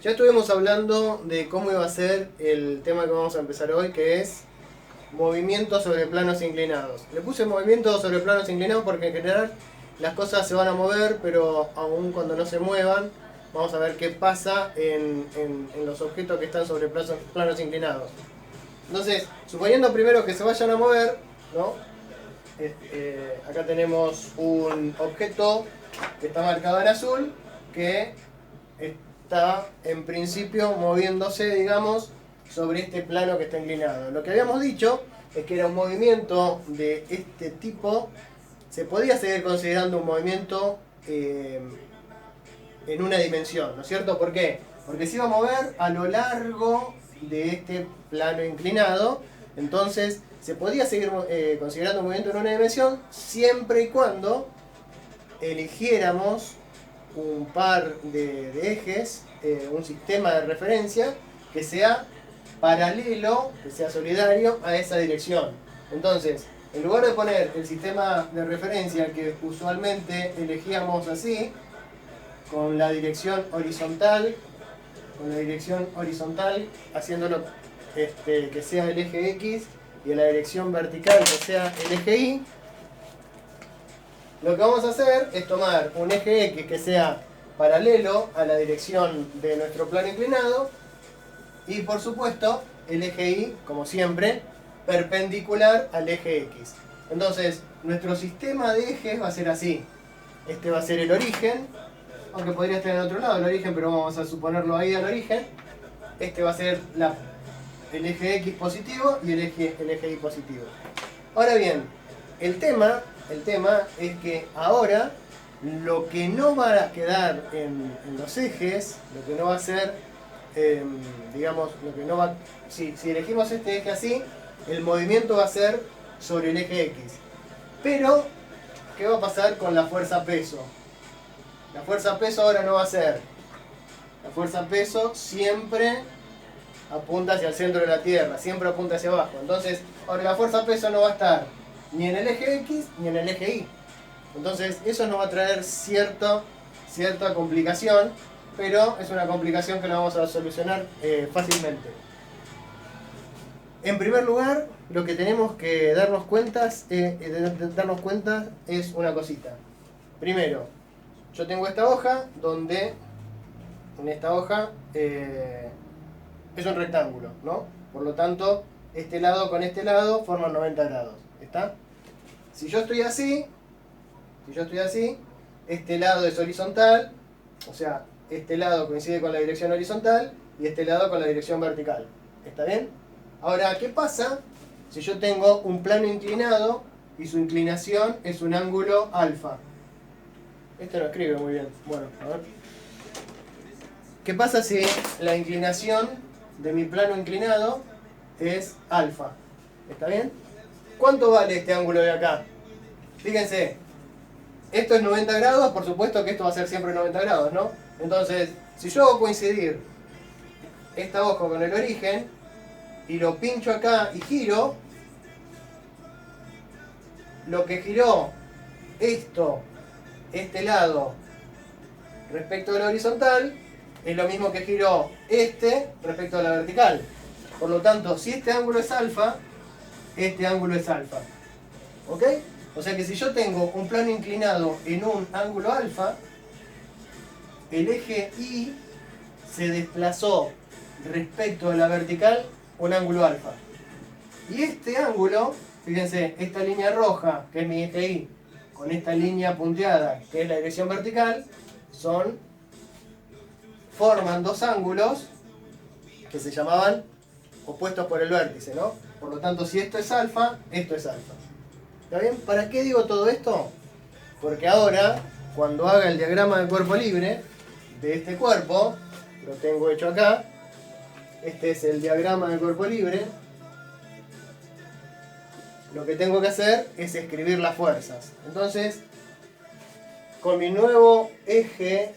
Ya estuvimos hablando de cómo iba a ser el tema que vamos a empezar hoy, que es movimiento sobre planos inclinados. Le puse movimiento sobre planos inclinados porque en general las cosas se van a mover, pero aún cuando no se muevan, vamos a ver qué pasa en los objetos que están sobre planos inclinados. Entonces, suponiendo primero que se vayan a mover, ¿no? Acá tenemos un objeto que está marcado en azul, que está en principio moviéndose, digamos, sobre este plano que está inclinado. Lo que habíamos dicho es que era un movimiento de este tipo, se podía seguir considerando un movimiento en una dimensión, ¿no es cierto? ¿Por qué? Porque se iba a mover a lo largo de este plano inclinado, entonces se podía seguir considerando un movimiento en una dimensión siempre y cuando eligiéramos un par de ejes, un sistema de referencia que sea paralelo, que sea solidario a esa dirección. Entonces, en lugar de poner el sistema de referencia que usualmente elegíamos así, con la dirección horizontal, haciéndolo que sea el eje X y en la dirección vertical que sea el eje Y, lo que vamos a hacer es tomar un eje X que sea paralelo a la dirección de nuestro plano inclinado y por supuesto el eje Y, como siempre, perpendicular al eje X. Entonces, nuestro sistema de ejes va a ser así. Este va a ser el origen, aunque podría estar en otro lado el origen, pero vamos a suponerlo ahí al origen. Este va a ser el eje X positivo y el eje Y positivo. Ahora bien, el tema es que ahora lo que no va a quedar en los ejes, lo que no va a ser, digamos, lo que no va, si elegimos este eje así, el movimiento va a ser sobre el eje X. Pero, ¿qué va a pasar con la fuerza peso? La fuerza peso ahora no va a ser. La fuerza peso siempre apunta hacia el centro de la Tierra, siempre apunta hacia abajo. Entonces, ahora la fuerza peso no va a estar ni en el eje X ni en el eje Y. Entonces, eso nos va a traer cierta complicación, pero es una complicación que la vamos a solucionar fácilmente. En primer lugar, lo que tenemos que darnos cuenta es una cosita. Primero, yo tengo esta hoja donde en esta hoja es un rectángulo, ¿no? Por lo tanto, este lado con este lado forman 90 grados. ¿Está? Si yo estoy así, este lado es horizontal, o sea, este lado coincide con la dirección horizontal y este lado con la dirección vertical. ¿Está bien? Ahora, ¿qué pasa si yo tengo un plano inclinado y su inclinación es un ángulo alfa? Esto no escribe muy bien. Bueno, a ver. ¿Qué pasa si la inclinación de mi plano inclinado es alfa? ¿Está bien? ¿Cuánto vale este ángulo de acá? Fíjense, esto es 90 grados, por supuesto que esto va a ser siempre 90 grados, ¿no? Entonces, si yo hago coincidir esta hoja con el origen y lo pincho acá y giro, lo que giró este lado respecto a la horizontal es lo mismo que giró respecto a la vertical. Por lo tanto, si este ángulo es alfa, este ángulo es alfa. ¿Ok? O sea que si yo tengo un plano inclinado en un ángulo alfa, el eje Y se desplazó respecto a la vertical un ángulo alfa. Y este ángulo, fíjense, esta línea roja, que es mi eje Y, con esta línea punteada, que es la dirección vertical, forman dos ángulos que se llamaban opuestos por el vértice, ¿no? Por lo tanto, si esto es alfa, esto es alfa. ¿Está bien? ¿Para qué digo todo esto? Porque ahora, cuando haga el diagrama de cuerpo libre de este cuerpo, lo tengo hecho acá, este es el diagrama de cuerpo libre, lo que tengo que hacer es escribir las fuerzas. Entonces, con mi nuevo eje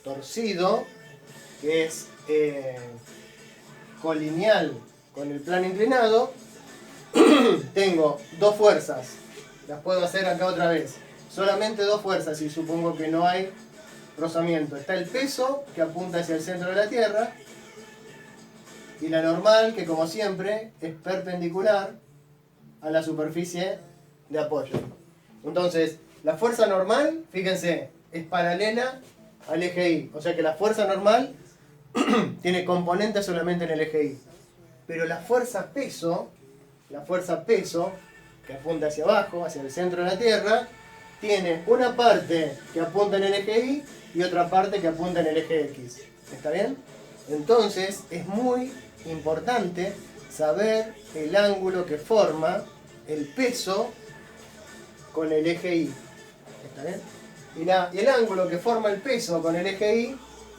torcido, que es colineal con el plano inclinado, tengo dos fuerzas. Las puedo hacer acá otra vez. Solamente dos fuerzas y supongo que no hay rozamiento está el peso, que apunta hacia el centro de la Tierra, y la normal, que como siempre es perpendicular a la superficie de apoyo. Entonces, la fuerza normal, fíjense, es paralela al eje Y. O sea que la fuerza normal tiene componentes solamente en el eje Y. Pero la fuerza peso, que apunta hacia abajo, hacia el centro de la Tierra, tiene una parte que apunta en el eje Y y otra parte que apunta en el eje X. ¿Está bien? Entonces, es muy importante saber el ángulo que forma el peso con el eje Y. ¿Está bien? Y el ángulo que forma el peso con el eje Y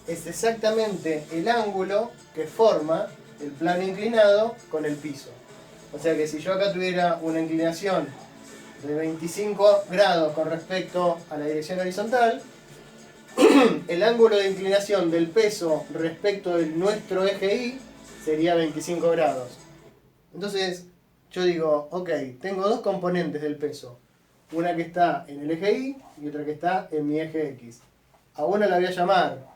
es exactamente el ángulo que forma el plano inclinado con el piso. O sea que si yo acá tuviera una inclinación de 25 grados con respecto a la dirección horizontal, el ángulo de inclinación del peso respecto de nuestro eje Y sería 25 grados. Entonces yo digo, ok, tengo dos componentes del peso. Una que está en el eje Y y otra que está en mi eje X. A una la voy a llamar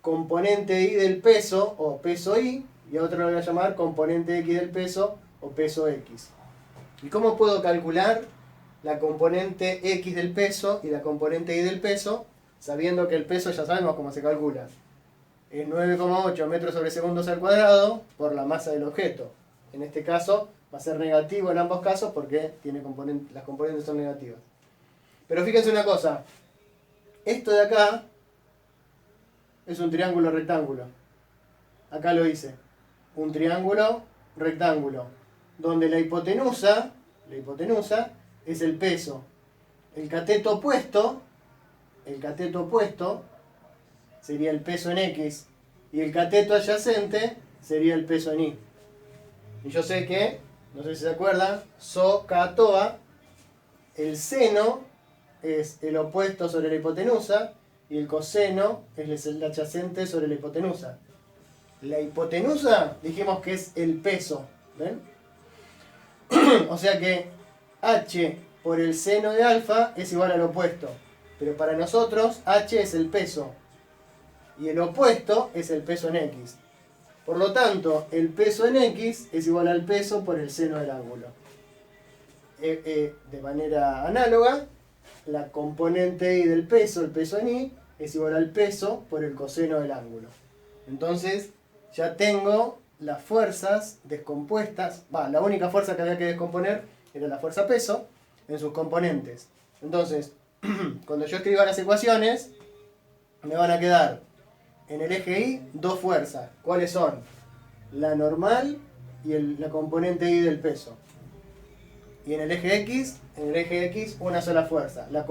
componente Y del peso o peso Y, y a otra la voy a llamar componente X del peso o peso X. ¿Y cómo puedo calcular la componente X del peso y la componente Y del peso, sabiendo que el peso ya sabemos cómo se calcula? Es 9,8 metros sobre segundos al cuadrado por la masa del objeto. En este caso va a ser negativo en ambos casos porque las componentes son negativas. Pero fíjense una cosa, esto de acá es un triángulo rectángulo. Acá lo hice. Un triángulo rectángulo, donde la hipotenusa es el peso. El cateto opuesto sería el peso en X y el cateto adyacente sería el peso en Y. Y yo sé que, no sé si se acuerdan, SOHCAHTOA, el seno es el opuesto sobre la hipotenusa y el coseno es el adyacente sobre la hipotenusa. La hipotenusa dijimos que es el peso, ¿ven? O sea que h por el seno de alfa es igual al opuesto. Pero para nosotros h es el peso y el opuesto es el peso en x. Por lo tanto, el peso en x es igual al peso por el seno del ángulo. De manera análoga, la componente y del peso, el peso en y, es igual al peso por el coseno del ángulo. Entonces, ya tengo las fuerzas descompuestas. La única fuerza que había que descomponer era la fuerza peso en sus componentes. Entonces, cuando yo escriba las ecuaciones, me van a quedar en el eje Y dos fuerzas. ¿Cuáles son? La normal y la componente Y del peso. Y en el eje X una sola fuerza, la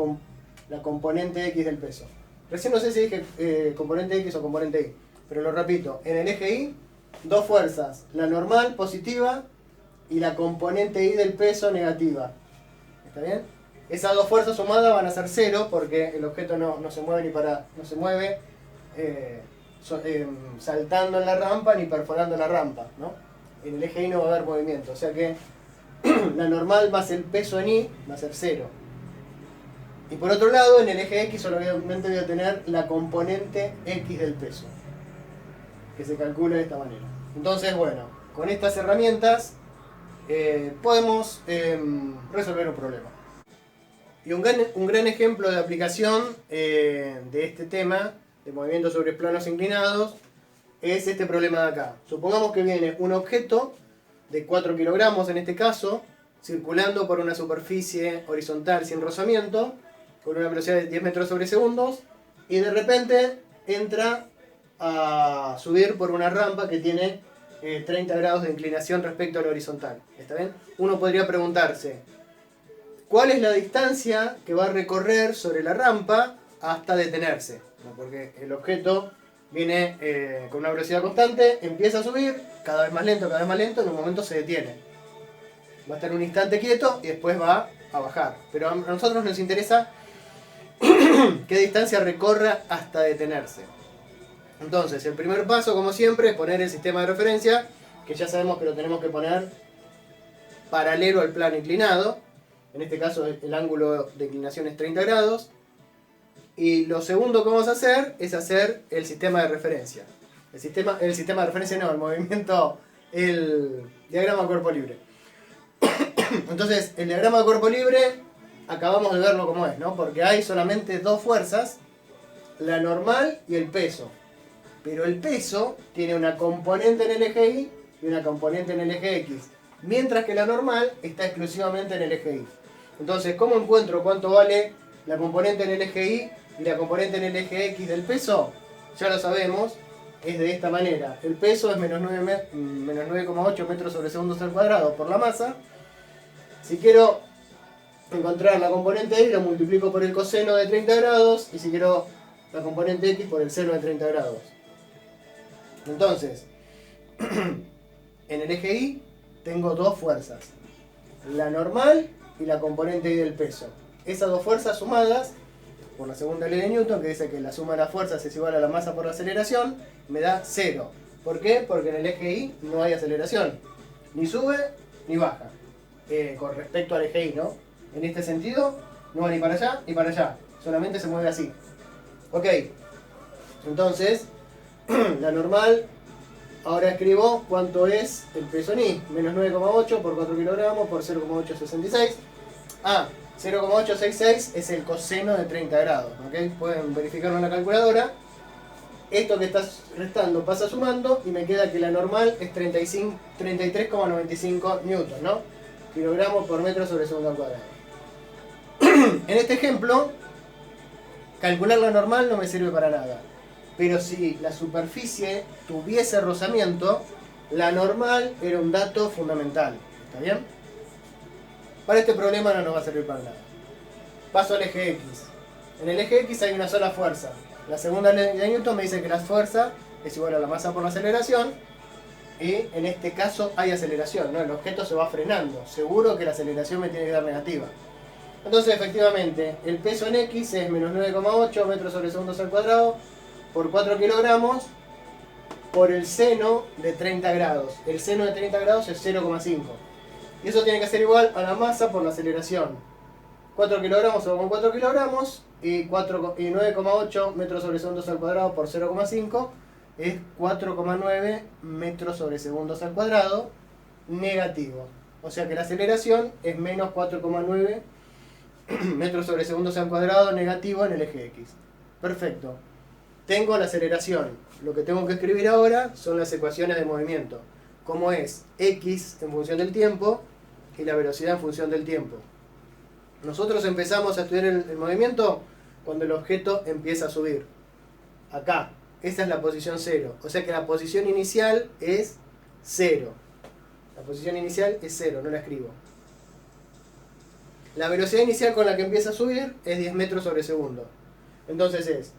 componente X del peso. Recién no sé si dije componente X o componente Y, pero lo repito, en el eje Y dos fuerzas, la normal positiva y la componente Y del peso negativa. ¿Está bien? Esas dos fuerzas sumadas van a ser cero porque el objeto no se mueve saltando en la rampa ni perforando la rampa, ¿no? En el eje Y no va a haber movimiento, o sea que la normal más el peso en Y va a ser cero. Y por otro lado, en el eje X solamente voy a tener la componente X del peso, que se calcula de esta manera. Entonces, bueno, con estas herramientas podemos resolver un problema. Y un gran ejemplo de aplicación de este tema, de movimiento sobre planos inclinados, es este problema de acá. Supongamos que viene un objeto de 4 kilogramos en este caso, circulando por una superficie horizontal sin rozamiento, con una velocidad de 10 metros sobre segundos, y de repente entra a subir por una rampa que tiene 30 grados de inclinación respecto a la horizontal. ¿Está bien? Uno podría preguntarse, ¿cuál es la distancia que va a recorrer sobre la rampa hasta detenerse? Porque el objeto viene con una velocidad constante, empieza a subir, cada vez más lento, en un momento se detiene. Va a estar un instante quieto y después va a bajar. Pero a nosotros nos interesa qué distancia recorra hasta detenerse. Entonces, el primer paso, como siempre, es poner el sistema de referencia, que ya sabemos que lo tenemos que poner paralelo al plano inclinado. En este caso el ángulo de inclinación es 30 grados. Y lo segundo que vamos a hacer es hacer el sistema de referencia. El sistema de referencia no, el movimiento, el diagrama de cuerpo libre. Entonces, el diagrama de cuerpo libre, acabamos de verlo como es, ¿no? Porque hay solamente dos fuerzas, la normal y el peso. Pero el peso tiene una componente en el eje Y y una componente en el eje X. Mientras que la normal está exclusivamente en el eje Y. Entonces, ¿cómo encuentro cuánto vale la componente en el eje Y y la componente en el eje X del peso? Ya lo sabemos, es de esta manera. El peso es menos 9,8 metros sobre segundos al cuadrado por la masa. Si quiero encontrar la componente Y, lo multiplico por el coseno de 30 grados. Y si quiero la componente X, por el seno de 30 grados. Entonces, en el eje Y tengo dos fuerzas. La normal y la componente Y del peso. Esas dos fuerzas sumadas por la segunda ley de Newton, que dice que la suma de las fuerzas es igual a la masa por la aceleración, me da 0. ¿Por qué? Porque en el eje Y no hay aceleración. Ni sube ni baja. Con respecto al eje Y, ¿no? En este sentido, no va ni para allá ni para allá. Solamente se mueve así. Ok. Entonces, la normal, ahora escribo cuánto es el peso en Y. Menos 9,8 por 4 kilogramos por 0,866. 0,866 es el coseno de 30 grados. ¿Okay? Pueden verificarlo en la calculadora. Esto que está restando pasa sumando y me queda que la normal es 33,95 newton, ¿no? Kilogramos por metro sobre segundo al cuadrado. En este ejemplo, calcular la normal no me sirve para nada. Pero si la superficie tuviese rozamiento, la normal era un dato fundamental. ¿Está bien? Para este problema no nos va a servir para nada. Paso al eje X. En el eje X hay una sola fuerza. La segunda ley de Newton me dice que la fuerza es igual a la masa por la aceleración. Y en este caso hay aceleración, ¿no? El objeto se va frenando. Seguro que la aceleración me tiene que dar negativa. Entonces, efectivamente, el peso en X es menos 9,8 metros sobre segundos al cuadrado por 4 kilogramos por el seno de 30 grados. El seno de 30 grados es 0,5. Y eso tiene que ser igual a la masa por la aceleración. 4 kilogramos son 4 kilogramos y 9,8 metros sobre segundos al cuadrado por 0,5 es 4,9 metros sobre segundos al cuadrado negativo. O sea que la aceleración es menos 4,9 metros sobre segundos al cuadrado negativo en el eje X. Perfecto. Tengo la aceleración. Lo que tengo que escribir ahora son las ecuaciones de movimiento. Como es X en función del tiempo y la velocidad en función del tiempo. Nosotros empezamos a estudiar el movimiento cuando el objeto empieza a subir. Acá. Esa es la posición 0. O sea que la posición inicial es 0. La posición inicial es 0, no la escribo. La velocidad inicial con la que empieza a subir es 10 metros sobre segundo. Entonces es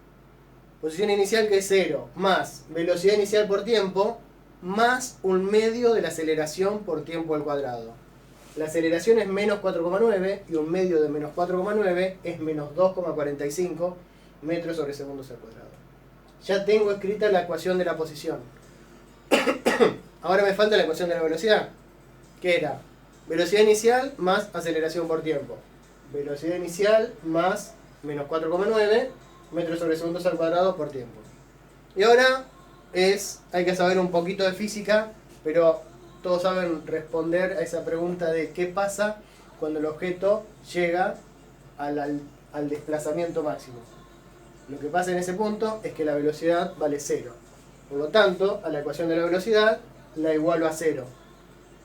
posición inicial que es 0, más velocidad inicial por tiempo, más un medio de la aceleración por tiempo al cuadrado. La aceleración es menos 4,9 y un medio de menos 4,9 es menos 2,45 metros sobre segundos al cuadrado. Ya tengo escrita la ecuación de la posición. Ahora me falta la ecuación de la velocidad, que era velocidad inicial más aceleración por tiempo. Velocidad inicial más menos 4,9 metros sobre segundos al cuadrado por tiempo. Y ahora hay que saber un poquito de física, pero todos saben responder a esa pregunta de qué pasa cuando el objeto llega al desplazamiento máximo. Lo que pasa en ese punto es que la velocidad vale 0. Por lo tanto, a la ecuación de la velocidad la igualo a 0.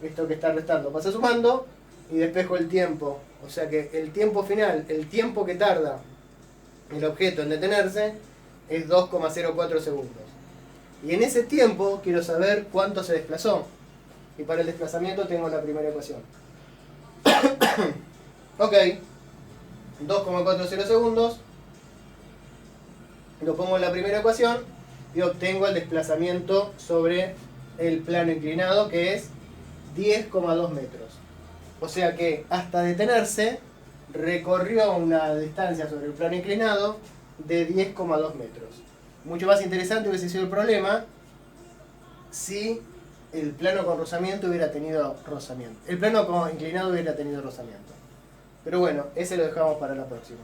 Esto que está restando pasa sumando y despejo el tiempo. O sea que el tiempo final, el tiempo que tarda el objeto en detenerse, es 2,04 segundos. Y en ese tiempo quiero saber cuánto se desplazó. Y para el desplazamiento tengo la primera ecuación. Ok, 2,40 segundos. Lo pongo en la primera ecuación y obtengo el desplazamiento sobre el plano inclinado, que es 10,2 metros. O sea que hasta detenerse recorrió una distancia sobre el plano inclinado de 10,2 metros. Mucho más interesante hubiese sido el problema si el plano con rozamiento hubiera tenido rozamiento. El plano con inclinado hubiera tenido rozamiento. Pero bueno, ese lo dejamos para la próxima.